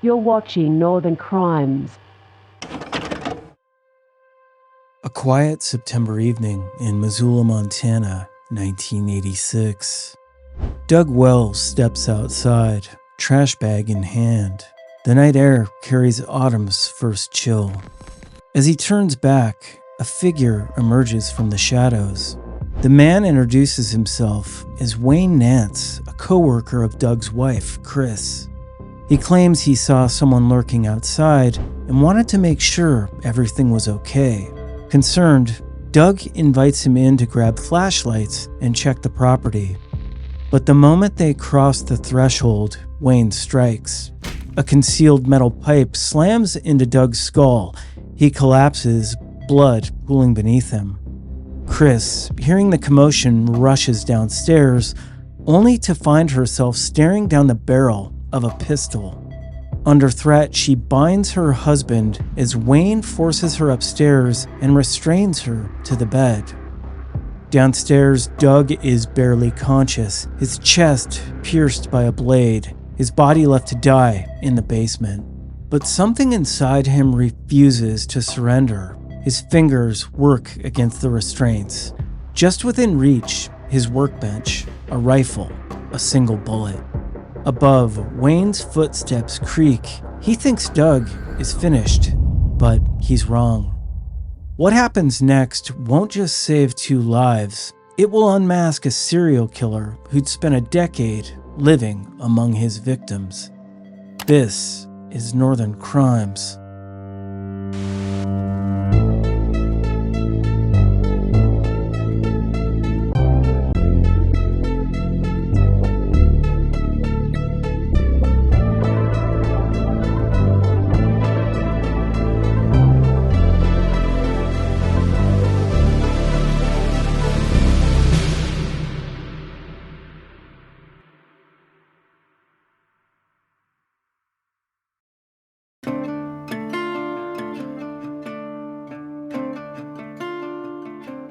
You're watching Northern Crimes. A quiet September evening in Missoula, Montana, 1986. Doug Wells steps outside, trash bag in hand. The night air carries autumn's first chill. As he turns back, a figure emerges from the shadows. The man introduces himself as Wayne Nance, a co-worker of Doug's wife, Chris. He claims he saw someone lurking outside and wanted to make sure everything was okay. Concerned, Doug invites him in to grab flashlights and check the property. But the moment they cross the threshold, Wayne strikes. A concealed metal pipe slams into Doug's skull. He collapses, blood pooling beneath him. Chris, hearing the commotion, rushes downstairs, only to find herself staring down the barrel of a pistol. Under threat, she binds her husband as Wayne forces her upstairs and restrains her to the bed. Downstairs, Doug is barely conscious, his chest pierced by a blade, his body left to die in the basement. But something inside him refuses to surrender. His fingers work against the restraints. Just within reach, his workbench, a rifle, a single bullet. Above, Wayne's footsteps creak. He thinks Doug is finished, but he's wrong. What happens next won't just save 2 lives. It will unmask a serial killer who'd spent a decade living among his victims. This is Northern Crimes.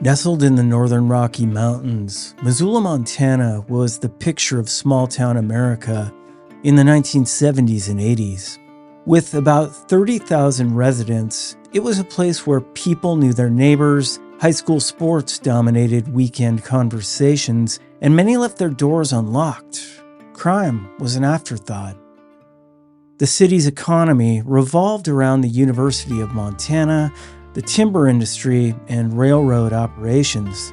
Nestled in the northern Rocky Mountains, Missoula, Montana was the picture of small-town America in the 1970s and 80s. With about 30,000 residents, it was a place where people knew their neighbors, high school sports dominated weekend conversations, and many left their doors unlocked. Crime was an afterthought. The city's economy revolved around the University of Montana, the timber industry, and railroad operations.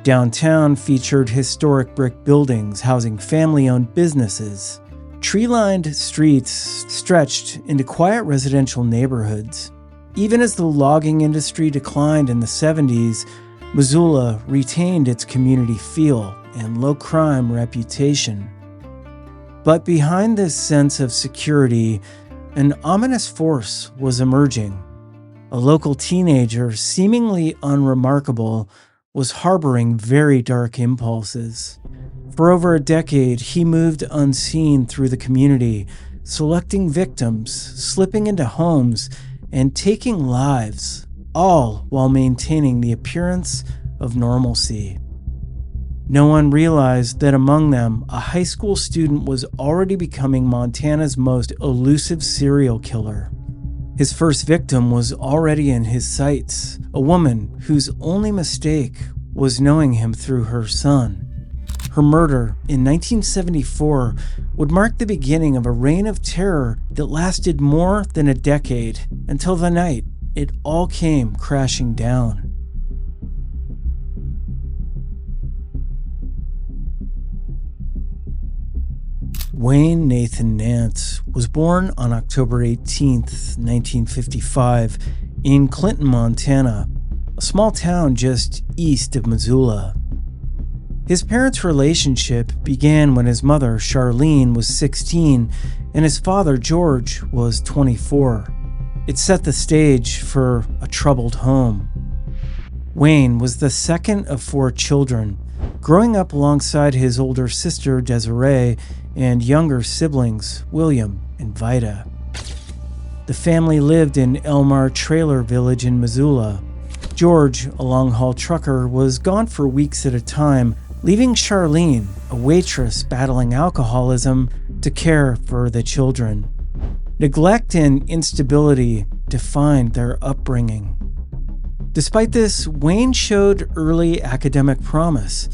Downtown featured historic brick buildings housing family-owned businesses. Tree-lined streets stretched into quiet residential neighborhoods. Even as the logging industry declined in the 70s, Missoula retained its community feel and low-crime reputation. But behind this sense of security, an ominous force was emerging. A local teenager, seemingly unremarkable, was harboring very dark impulses. For over a decade, he moved unseen through the community, selecting victims, slipping into homes, and taking lives, all while maintaining the appearance of normalcy. No one realized that among them, a high school student was already becoming Montana's most elusive serial killer. His first victim was already in his sights, a woman whose only mistake was knowing him through her son. Her murder in 1974 would mark the beginning of a reign of terror that lasted more than a decade, until the night it all came crashing down. Wayne Nathan Nance was born on October 18, 1955, in Clinton, Montana, a small town just east of Missoula. His parents' relationship began when his mother, Charlene, was 16 and his father, George, was 24. It set the stage for a troubled home. Wayne was the second of 4 children, growing up alongside his older sister, Desiree, and younger siblings, William and Vida. The family lived in Elmar Trailer Village in Missoula. George, a long-haul trucker, was gone for weeks at a time, leaving Charlene, a waitress battling alcoholism, to care for the children. Neglect and instability defined their upbringing. Despite this, Wayne showed early academic promise,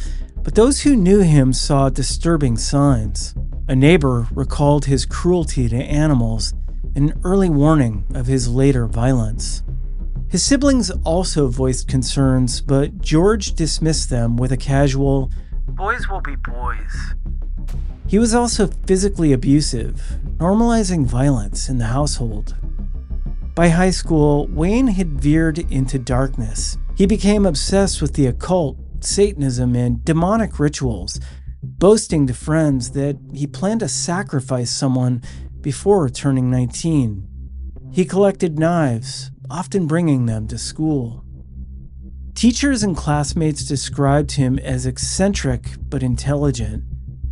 but those who knew him saw disturbing signs. A neighbor recalled his cruelty to animals, an early warning of his later violence. His siblings also voiced concerns, but George dismissed them with a casual, "Boys will be boys." He was also physically abusive, normalizing violence in the household. By high school, Wayne had veered into darkness. He became obsessed with the occult, Satanism, and demonic rituals, boasting to friends that he planned to sacrifice someone before turning 19. He collected knives, often bringing them to school. Teachers and classmates described him as eccentric but intelligent.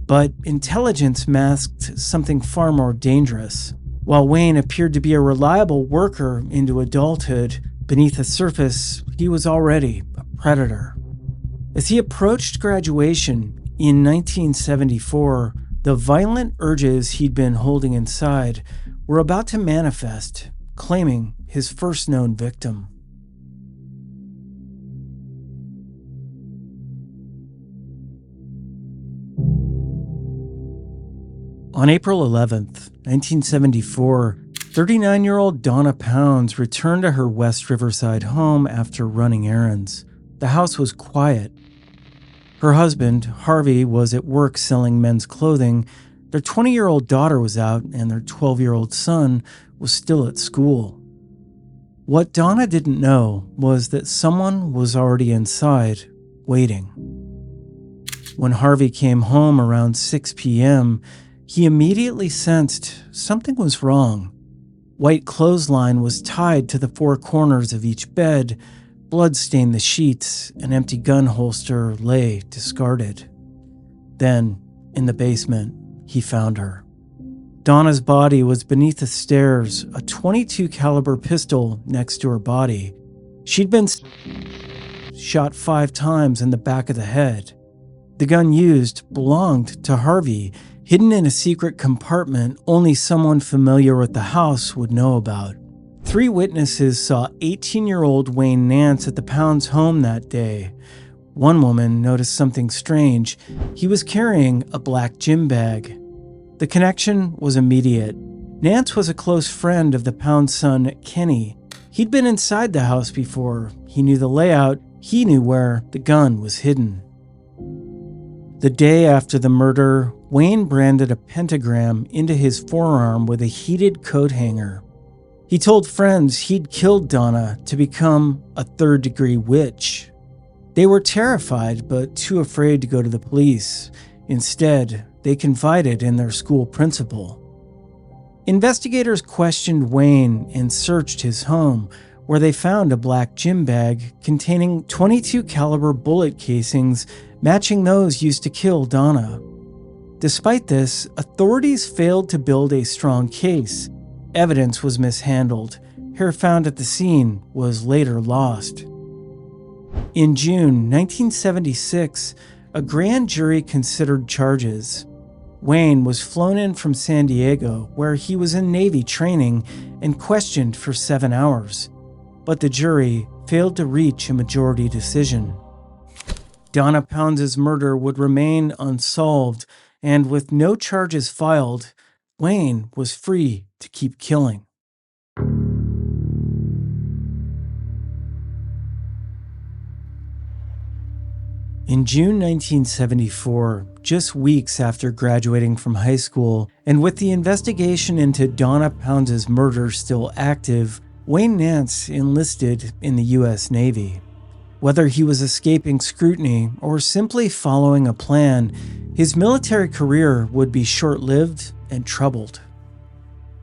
But intelligence masked something far more dangerous. While Wayne appeared to be a reliable worker into adulthood, beneath the surface, he was already a predator. As he approached graduation in 1974, the violent urges he'd been holding inside were about to manifest, claiming his first known victim. On April 11th, 1974, 39-year-old Donna Pounds returned to her West Riverside home after running errands. The house was quiet. Her husband, Harvey, was at work selling men's clothing. Their 20-year-old daughter was out, and their 12-year-old son was still at school. What Donna didn't know was that someone was already inside, waiting. When Harvey came home around 6 p.m., he immediately sensed something was wrong. White clothesline was tied to the four corners of each bed, blood stained the sheets, an empty gun holster lay discarded. Then, in the basement, he found her. Donna's body was beneath the stairs, a .22 caliber pistol next to her body. She'd been shot 5 times in the back of the head. The gun used belonged to Harvey, hidden in a secret compartment only someone familiar with the house would know about. 3 witnesses saw 18-year-old Wayne Nance at the Pounds home that day. One woman noticed something strange. He was carrying a black gym bag. The connection was immediate. Nance was a close friend of the Pounds' son, Kenny. He'd been inside the house before. He knew the layout. He knew where the gun was hidden. The day after the murder, Wayne branded a pentagram into his forearm with a heated coat hanger. He told friends he'd killed Donna to become a third-degree witch. They were terrified but too afraid to go to the police. Instead, they confided in their school principal. Investigators questioned Wayne and searched his home, where they found a black gym bag containing .22 caliber bullet casings matching those used to kill Donna. Despite this, authorities failed to build a strong case. Evidence was mishandled. Hair found at the scene was later lost. In June 1976, a grand jury considered charges. Wayne was flown in from San Diego, where he was in Navy training, and questioned for 7 hours. But the jury failed to reach a majority decision. Donna Pounds' murder would remain unsolved, and with no charges filed, Wayne was free to keep killing. In June 1974, just weeks after graduating from high school, and with the investigation into Donna Pounds' murder still active, Wayne Nance enlisted in the U.S. Navy. Whether he was escaping scrutiny or simply following a plan, his military career would be short-lived and troubled.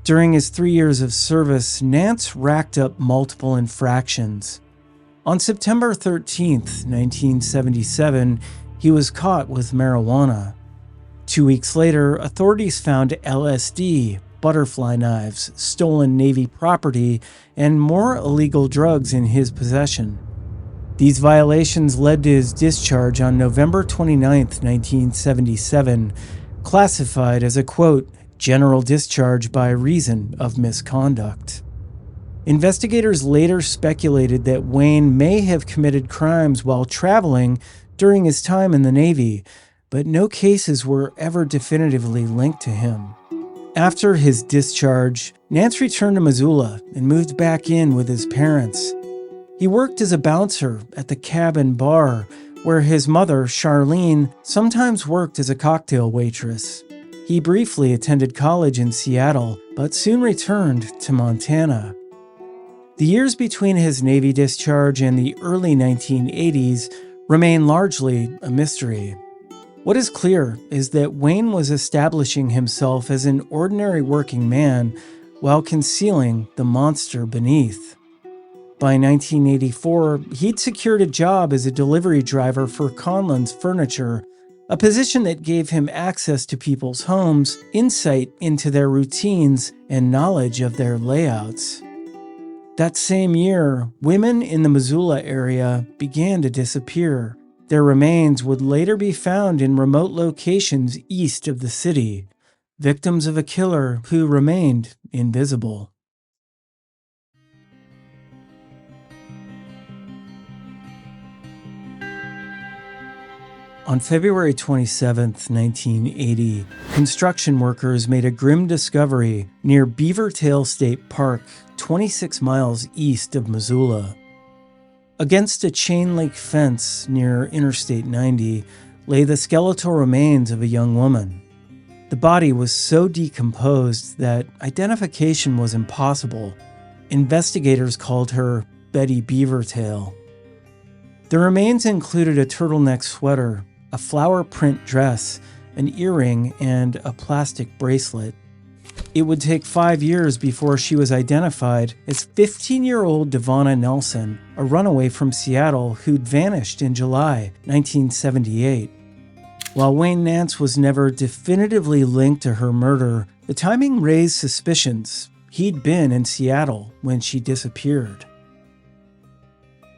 During his 3 years of service, Nance racked up multiple infractions. On September 13, 1977, he was caught with marijuana. 2 weeks later, authorities found LSD, butterfly knives, stolen Navy property, and more illegal drugs in his possession. These violations led to his discharge on November 29, 1977, classified as a, quote, general discharge by reason of misconduct. Investigators later speculated that Wayne may have committed crimes while traveling during his time in the Navy, but no cases were ever definitively linked to him. After his discharge, Nance returned to Missoula and moved back in with his parents. He worked as a bouncer at the cabin bar, where his mother, Charlene, sometimes worked as a cocktail waitress. He briefly attended college in Seattle, but soon returned to Montana. The years between his Navy discharge and the early 1980s remain largely a mystery. What is clear is that Wayne was establishing himself as an ordinary working man while concealing the monster beneath. By 1984, he'd secured a job as a delivery driver for Conlon's Furniture, a position that gave him access to people's homes, insight into their routines, and knowledge of their layouts. That same year, women in the Missoula area began to disappear. Their remains would later be found in remote locations east of the city, victims of a killer who remained invisible. On February 27, 1980, construction workers made a grim discovery near Beavertail State Park, 26 miles east of Missoula. Against a chain-link fence near Interstate 90 lay the skeletal remains of a young woman. The body was so decomposed that identification was impossible. Investigators called her Betty Beavertail. The remains included a turtleneck sweater, a flower print dress, an earring, and a plastic bracelet. It would take 5 years before she was identified as 15-year-old Devonna Nelson, a runaway from Seattle who'd vanished in July 1978. While Wayne Nance was never definitively linked to her murder, the timing raised suspicions. He'd been in Seattle when she disappeared.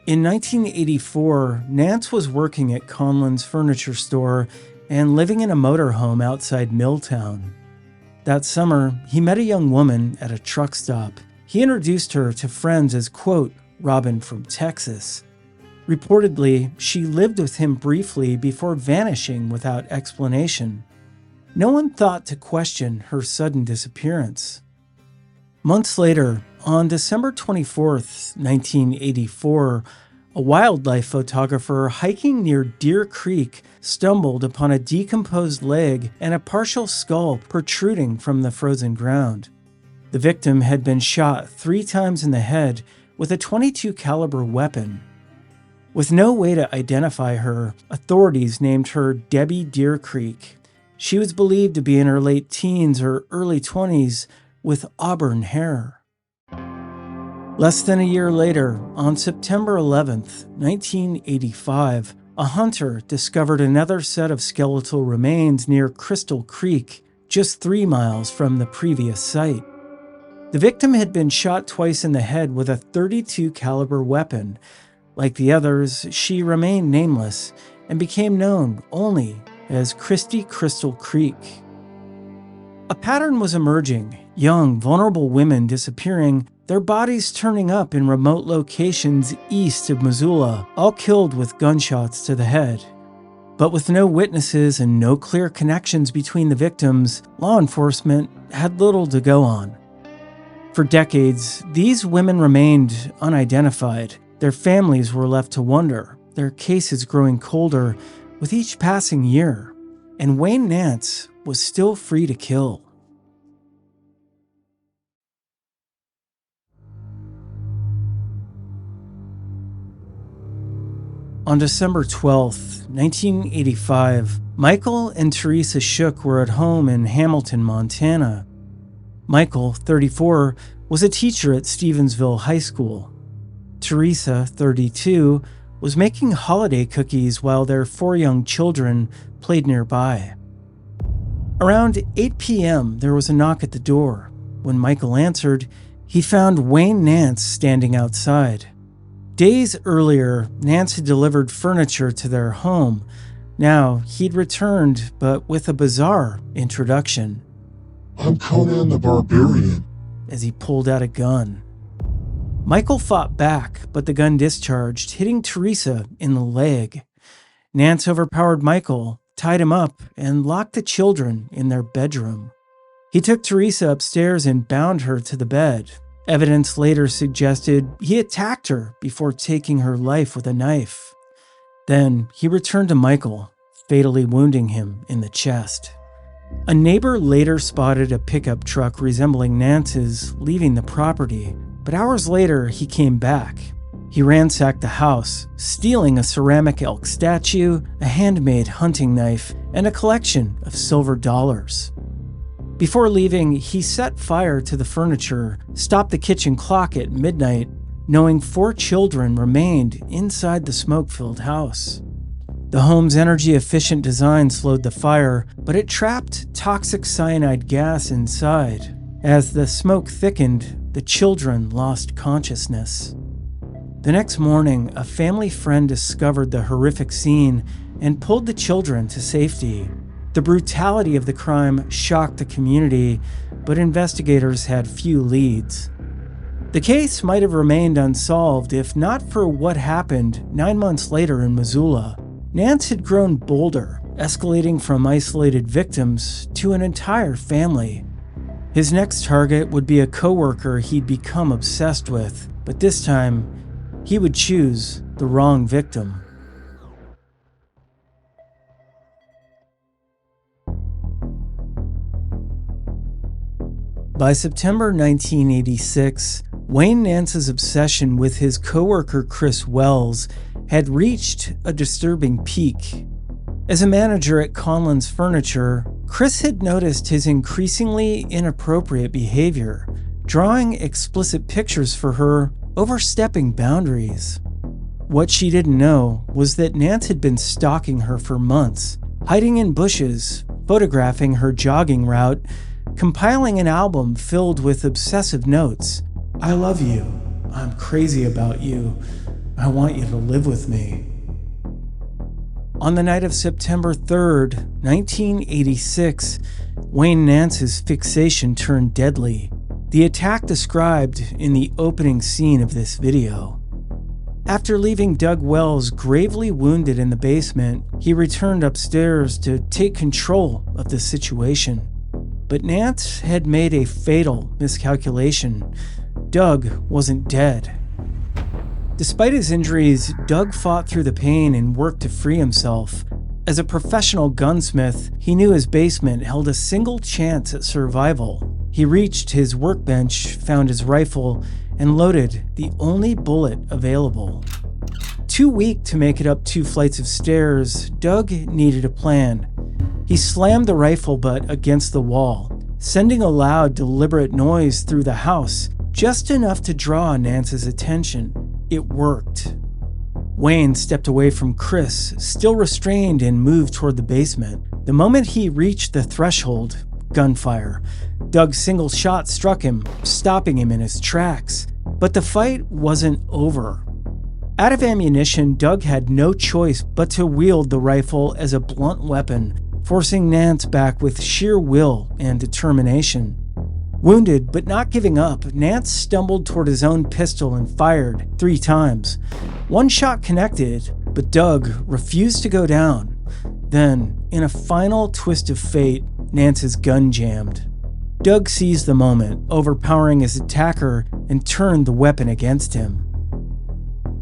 In 1984, Nance was working at Conlon's Furniture store and living in a motorhome outside Milltown. That summer, he met a young woman at a truck stop. He introduced her to friends as, quote, Robin from Texas. Reportedly, she lived with him briefly before vanishing without explanation. No one thought to question her sudden disappearance. Months later, on December 24, 1984, a wildlife photographer hiking near Deer Creek stumbled upon a decomposed leg and a partial skull protruding from the frozen ground. The victim had been shot 3 times in the head with a .22 caliber weapon. With no way to identify her, authorities named her Debbie Deer Creek. She was believed to be in her late teens or early 20s with auburn hair. Less than a year later, on September 11, 1985, a hunter discovered another set of skeletal remains near Crystal Creek, just 3 miles from the previous site. The victim had been shot twice in the head with a .32 caliber weapon. Like the others, she remained nameless and became known only as Christy Crystal Creek. A pattern was emerging, young, vulnerable women disappearing, their bodies turning up in remote locations east of Missoula, all killed with gunshots to the head. But with no witnesses and no clear connections between the victims, law enforcement had little to go on. For decades, these women remained unidentified. Their families were left to wonder, their cases growing colder with each passing year. And Wayne Nance was still free to kill. On December 12, 1985, Michael and Teresa Shook were at home in Hamilton, Montana. Michael, 34, was a teacher at Stevensville High School. Teresa, 32, was making holiday cookies while their 4 young children played nearby. Around 8 p.m., there was a knock at the door. When Michael answered, he found Wayne Nance standing outside. Days earlier, Nance had delivered furniture to their home. Now, he'd returned, but with a bizarre introduction. I'm Conan the Barbarian. as he pulled out a gun. Michael fought back, but the gun discharged, hitting Teresa in the leg. Nance overpowered Michael, tied him up, and locked the children in their bedroom. He took Teresa upstairs and bound her to the bed. Evidence later suggested he attacked her before taking her life with a knife. Then he returned to Michael, fatally wounding him in the chest. A neighbor later spotted a pickup truck resembling Nance's leaving the property, but hours later he came back. He ransacked the house, stealing a ceramic elk statue, a handmade hunting knife, and a collection of silver dollars. Before leaving, he set fire to the furniture, stopped the kitchen clock at midnight, knowing 4 children remained inside the smoke-filled house. The home's energy-efficient design slowed the fire, but it trapped toxic cyanide gas inside. As the smoke thickened, the children lost consciousness. The next morning, a family friend discovered the horrific scene and pulled the children to safety. The brutality of the crime shocked the community, but investigators had few leads. The case might have remained unsolved if not for what happened 9 months later in Missoula. Nance had grown bolder, escalating from isolated victims to an entire family. His next target would be a coworker he'd become obsessed with, but this time, he would choose the wrong victim. By September 1986, Wayne Nance's obsession with his coworker Chris Wells had reached a disturbing peak. As a manager at Conlon's Furniture, Chris had noticed his increasingly inappropriate behavior, drawing explicit pictures for her, overstepping boundaries. What she didn't know was that Nance had been stalking her for months, hiding in bushes, photographing her jogging route, compiling an album filled with obsessive notes. "I love you. I'm crazy about you. I want you to live with me." On the night of September 3rd, 1986, Wayne Nance's fixation turned deadly. The attack described in the opening scene of this video. After leaving Doug Wells gravely wounded in the basement, he returned upstairs to take control of the situation. But Nance had made a fatal miscalculation. Doug wasn't dead. Despite his injuries, Doug fought through the pain and worked to free himself. As a professional gunsmith, he knew his basement held a single chance at survival. He reached his workbench, found his rifle, and loaded the only bullet available. Too weak to make it up 2 flights of stairs, Doug needed a plan. He slammed the rifle butt against the wall, sending a loud, deliberate noise through the house, just enough to draw Nance's attention. It worked. Wayne stepped away from Chris, still restrained, and moved toward the basement. The moment he reached the threshold, gunfire. Doug's single shot struck him, stopping him in his tracks. But the fight wasn't over. Out of ammunition, Doug had no choice but to wield the rifle as a blunt weapon, forcing Nance back with sheer will and determination. Wounded but not giving up, Nance stumbled toward his own pistol and fired 3 times. 1 shot connected, but Doug refused to go down. Then, in a final twist of fate, Nance's gun jammed. Doug seized the moment, overpowering his attacker, and turned the weapon against him.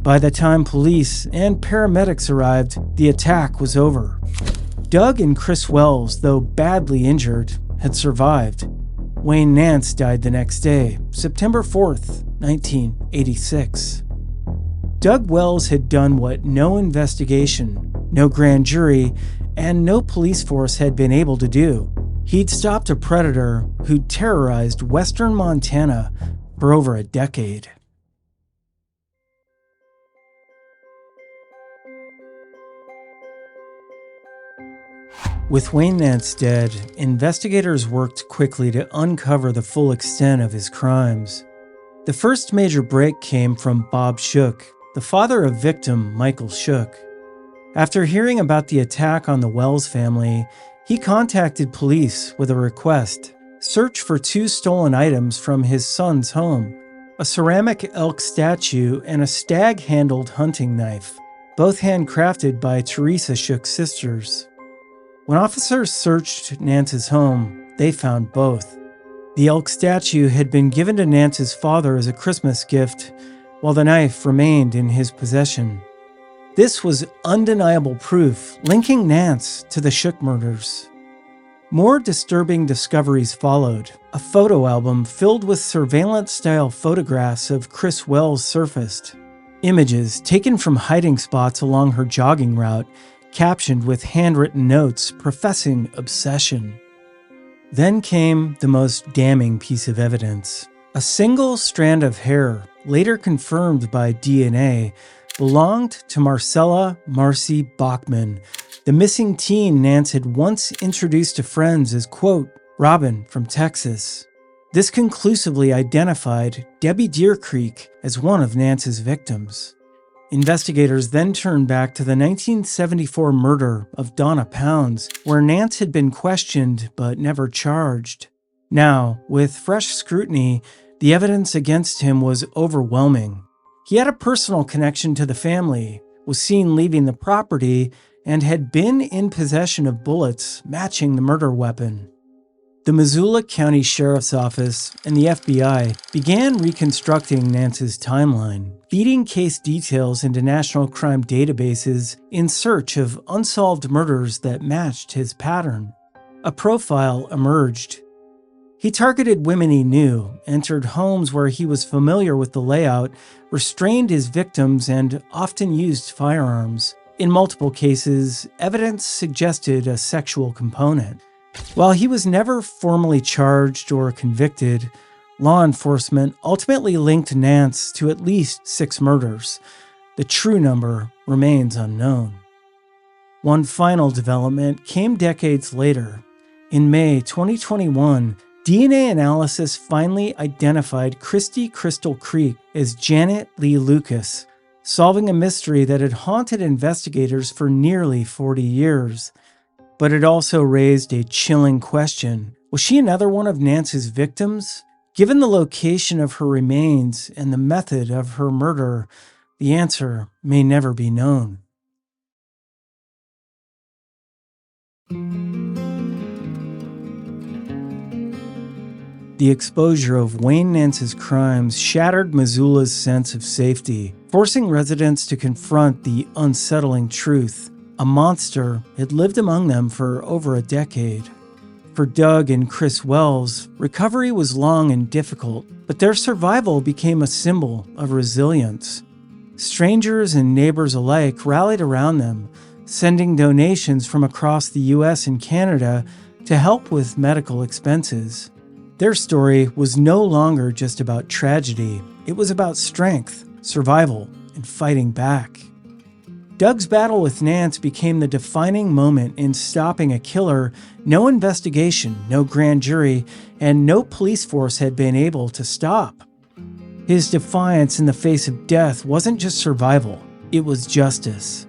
By the time police and paramedics arrived, the attack was over. Doug and Chris Wells, though badly injured, had survived. Wayne Nance died the next day, September 4th, 1986. Doug Wells had done what no investigation, no grand jury, and no police force had been able to do. He'd stopped a predator who'd terrorized western Montana for over a decade. With Wayne Nance dead, investigators worked quickly to uncover the full extent of his crimes. The first major break came from Bob Shook, the father of victim Michael Shook. After hearing about the attack on the Wells family, he contacted police with a request, search for 2 stolen items from his son's home: a ceramic elk statue and a stag-handled hunting knife, both handcrafted by Teresa Shook's sisters. When officers searched Nance's home, they found both. The elk statue had been given to Nance's father as a Christmas gift, while the knife remained in his possession. This was undeniable proof linking Nance to the Shook murders. More disturbing discoveries followed. A photo album filled with surveillance-style photographs of Chris Wells surfaced. Images taken from hiding spots along her jogging route, captioned with handwritten notes professing obsession. Then came the most damning piece of evidence. A single strand of hair, later confirmed by DNA, belonged to Marcella Marcy Bachman, the missing teen Nance had once introduced to friends as, quote, Robin from Texas. This conclusively identified Debbie Deer Creek as one of Nance's victims. Investigators then turned back to the 1974 murder of Donna Pounds, where Nance had been questioned but never charged. Now, with fresh scrutiny, the evidence against him was overwhelming. He had a personal connection to the family, was seen leaving the property, and had been in possession of bullets matching the murder weapon. The Missoula County Sheriff's Office and the FBI began reconstructing Nance's timeline, feeding case details into national crime databases in search of unsolved murders that matched his pattern. A profile emerged. He targeted women he knew, entered homes where he was familiar with the layout, restrained his victims, and often used firearms. In multiple cases, evidence suggested a sexual component. While he was never formally charged or convicted, law enforcement ultimately linked Nance to at least 6 murders. The true number remains unknown. One final development came decades later. In May 2021, DNA analysis finally identified Christy Crystal Creek as Janet Lee Lucas, solving a mystery that had haunted investigators for nearly 40 years. But it also raised a chilling question. Was she another one of Nance's victims? Given the location of her remains and the method of her murder, the answer may never be known. The exposure of Wayne Nance's crimes shattered Missoula's sense of safety, forcing residents to confront the unsettling truth. A monster had lived among them for over a decade. For Doug and Chris Wells, recovery was long and difficult, but their survival became a symbol of resilience. Strangers and neighbors alike rallied around them, sending donations from across the U.S. and Canada to help with medical expenses. Their story was no longer just about tragedy. It was about strength, survival, and fighting back. Doug's battle with Nance became the defining moment in stopping a killer no investigation, no grand jury, and no police force had been able to stop. His defiance in the face of death wasn't just survival, it was justice.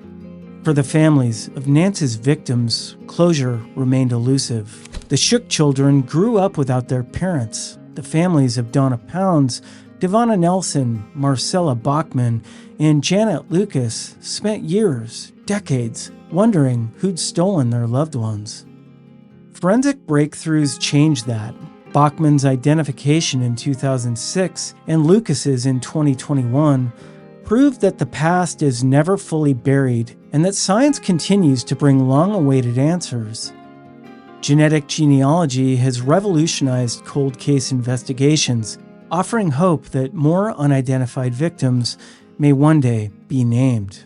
For the families of Nance's victims, closure remained elusive. The Shook children grew up without their parents. The families of Donna Pounds, Devonna Nelson, Marcella Bachman, and Janet Lucas spent years, decades, wondering who'd stolen their loved ones. Forensic breakthroughs changed that. Bachman's identification in 2006 and Lucas's in 2021 proved that the past is never fully buried and that science continues to bring long-awaited answers. Genetic genealogy has revolutionized cold case investigations, offering hope that more unidentified victims may one day be named.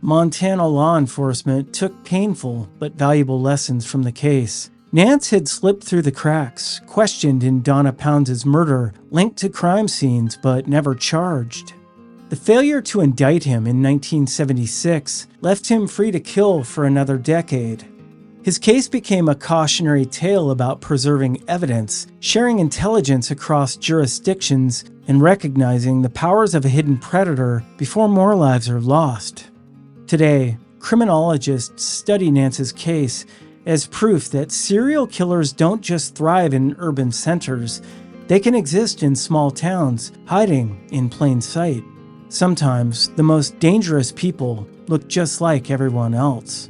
Montana law enforcement took painful but valuable lessons from the case. Nance had slipped through the cracks, questioned in Donna Pounds' murder, linked to crime scenes but never charged. The failure to indict him in 1976 left him free to kill for another decade. His case became a cautionary tale about preserving evidence, sharing intelligence across jurisdictions, and recognizing the powers of a hidden predator before more lives are lost. Today, criminologists study Nance's case as proof that serial killers don't just thrive in urban centers, they can exist in small towns, hiding in plain sight. Sometimes the most dangerous people look just like everyone else.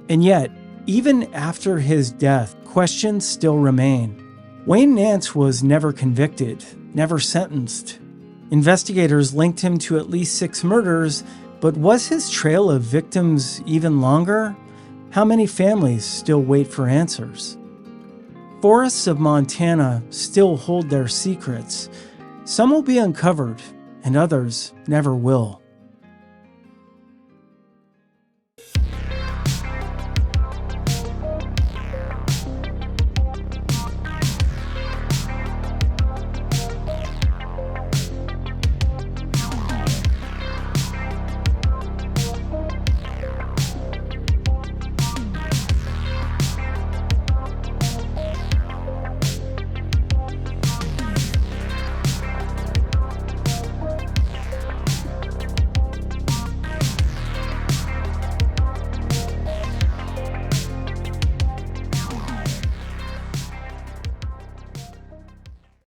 And yet, even after his death, questions still remain. Wayne Nance was never convicted, never sentenced. Investigators linked him to at least 6 murders, but was his trail of victims even longer? How many families still wait for answers? Forests of Montana still hold their secrets. Some will be uncovered, and others never will.